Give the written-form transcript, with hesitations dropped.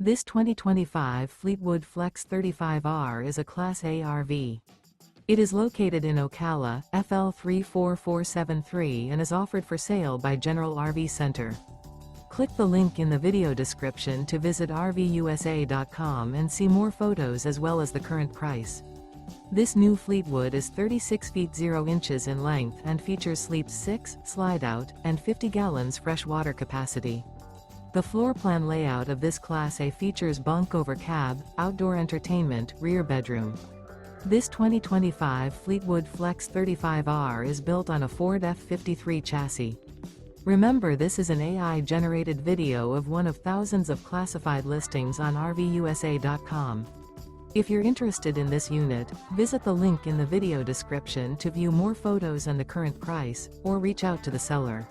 This 2025 Fleetwood Flex 35R is a Class A RV. It is located in Ocala, FL 34473 and is offered for sale by General RV Center. Click the link in the video description to visit RVUSA.com and see more photos as well as the current price. This new Fleetwood is 36 feet 0 inches in length and features sleeps 6, Slideout, and 50 gallons fresh water capacity. The floor plan layout of this Class A features bunk over cab, outdoor entertainment, rear bedroom. This 2025 Fleetwood Flex 35R is built on a Ford F53 chassis. Remember, this is an AI-generated video of one of thousands of classified listings on RVUSA.com. If you're interested in this unit, visit the link in the video description to view more photos and the current price, or reach out to the seller.